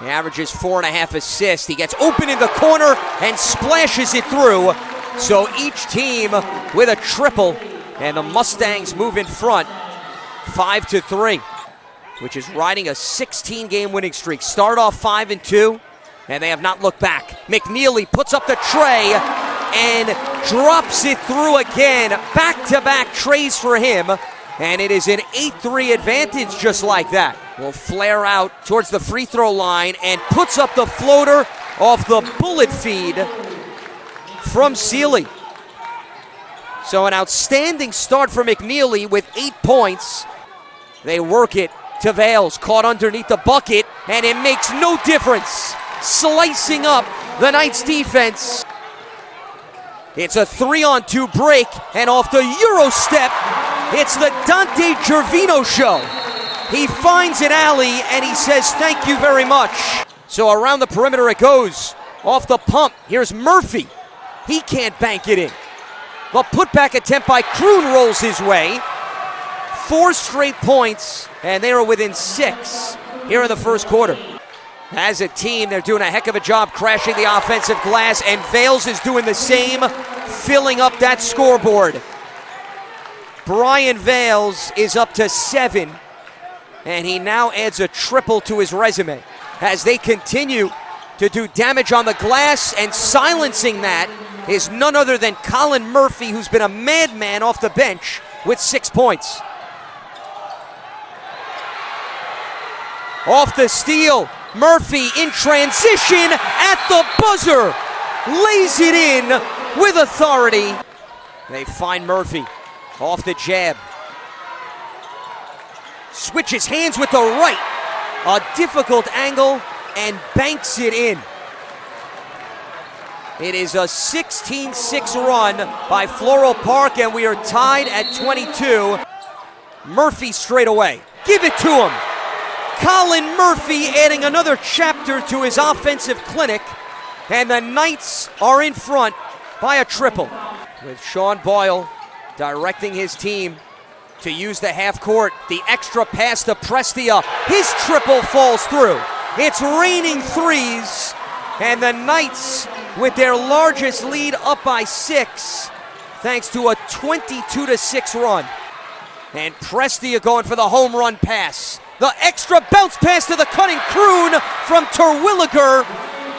He averages 4.5 assists. He gets open in the corner and splashes it through. So each team with a triple, and the Mustangs move in front 5-3, which is riding a 16-game winning streak. Start off 5-2, and they have not looked back. McNeely puts up the tray and drops it through again. Back-to-back trays for him, and it is an 8-3 advantage just like that. Will flare out towards the free throw line and puts up the floater off the bullet feed from Sealy. So an outstanding start for McNeely with 8 points. They work it to Vales, caught underneath the bucket, and it makes no difference. Slicing up the Knights defense. It's a 3-on-2 break, and off the Euro step, it's the Dante Gervino show. He finds an alley, and he says, thank you very much. So around the perimeter it goes. Off the pump, here's Murphy. He can't bank it in. The putback attempt by Kroon rolls his way. 4 straight points, and they are within 6 here in the first quarter. As a team, they're doing a heck of a job crashing the offensive glass, and Vales is doing the same, filling up that scoreboard. Brian Vales is up to 7, and he now adds a triple to his resume as they continue to do damage on the glass, and silencing that is none other than Colin Murphy, who's been a madman off the bench with 6 points. Off the steal, Murphy in transition at the buzzer, lays it in with authority. They find Murphy off the jab. Switches hands with the right, a difficult angle, and banks it in. It is a 16-6 run by Floral Park, and we are tied at 22. Murphy straight away. Give it to him. Colin Murphy adding another chapter to his offensive clinic, and the Knights are in front by a triple. With Sean Boyle directing his team to use the half court. The extra pass to Prestia. His triple falls through. It's raining threes, and the Knights with their largest lead up by 6 thanks to a 22-6 run. And Prestia going for the home run pass. The extra bounce pass to the cutting Kroon from Terwilliger.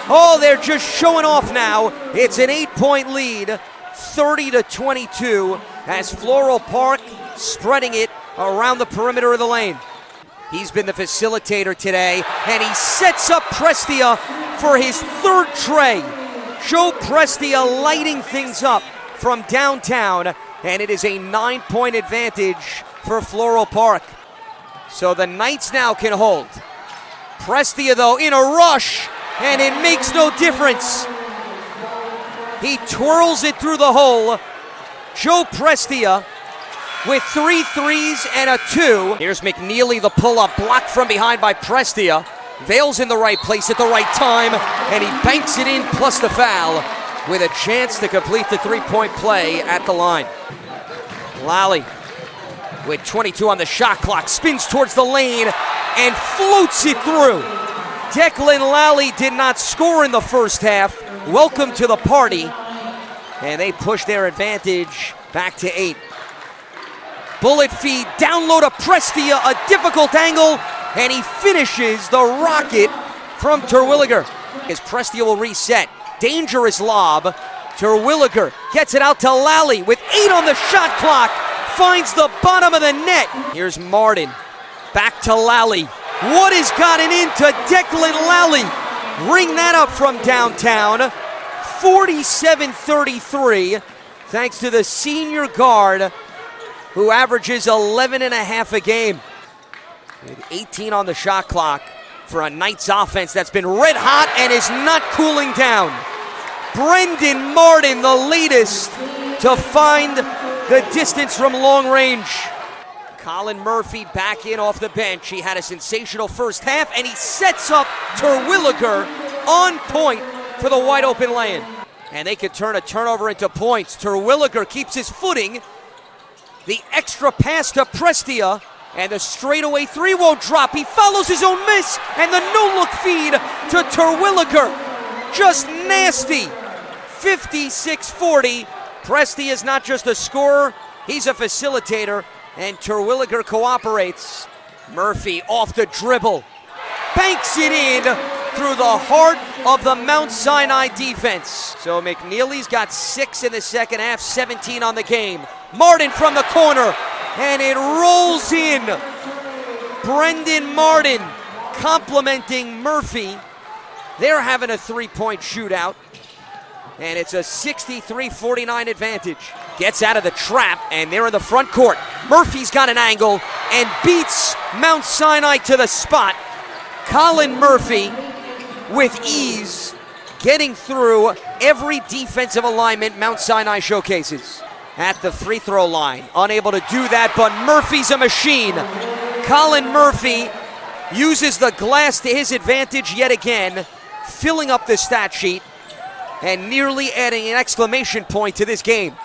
Oh, they're just showing off now. It's an 8-point lead, 30-22, as Floral Park spreading it around the perimeter of the lane. He's been the facilitator today, and he sets up Prestia for his 3rd tray. Joe Prestia lighting things up from downtown, and it is a 9-point advantage for Floral Park. So the Knights now can hold. Prestia, though, in a rush, and it makes no difference. He twirls it through the hole. Joe Prestia with 3 threes and a 2. Here's McNeely, the pull-up, blocked from behind by Prestia. Vales in the right place at the right time, and he banks it in plus the foul with a chance to complete the 3-point play at the line. Lally with 22 on the shot clock, spins towards the lane and floats it through. Declan Lally did not score in the first half. Welcome to the party. And they push their advantage back to 8. Bullet feed, down low to Prestia, a difficult angle, and he finishes the rocket from Terwilliger. As Prestia will reset, dangerous lob. Terwilliger gets it out to Lally with 8 on the shot clock, finds the bottom of the net. Here's Martin, back to Lally. What has gotten into Declan Lally? Ring that up from downtown. 47-33, thanks to the senior guard, who averages 11.5 a game. With 18 on the shot clock for a Knights offense that's been red hot and is not cooling down. Brendan Martin, the latest to find the distance from long range. Colin Murphy back in off the bench. He had a sensational first half, and he sets up Terwilliger on point for the wide open lane. And they could turn a turnover into points. Terwilliger keeps his footing. The extra pass to Prestia, And the straightaway three won't drop. He follows his own miss, and the no-look feed to Terwilliger. Just nasty. 56-40. Presti is not just a scorer, he's a facilitator, and Terwilliger cooperates. Murphy off the dribble. Banks it in through the heart of the Mount Sinai defense. So McNeely's got 6 in the second half, 17 on the game. Martin from the corner, and it rolls in. Brendan Martin complimenting Murphy. They're having a three-point shootout, and it's a 63-49 advantage. Gets out of the trap, and they're in the front court. Murphy's got an angle and beats Mount Sinai to the spot. Colin Murphy with ease, getting through every defensive alignment Mount Sinai showcases. At the free throw line, unable to do that, but Murphy's a machine. Colin Murphy uses the glass to his advantage yet again, filling up the stat sheet and nearly adding an exclamation point to this game.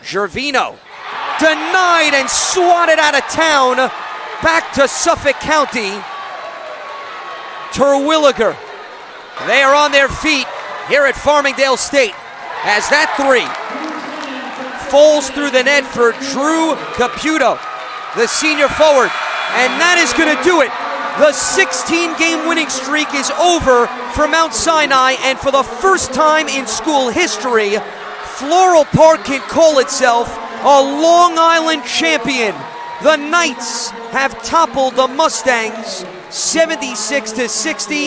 Gervino denied and swatted out of town, back to Suffolk County. Terwilliger, they are on their feet here at Farmingdale State as that three falls through the net for Drew Caputo, the senior forward, and that is going to do it. The 16-game winning streak is over for Mount Sinai, and for the first time in school history, Floral Park can call itself a Long Island champion. The Knights have toppled the Mustangs 76-60.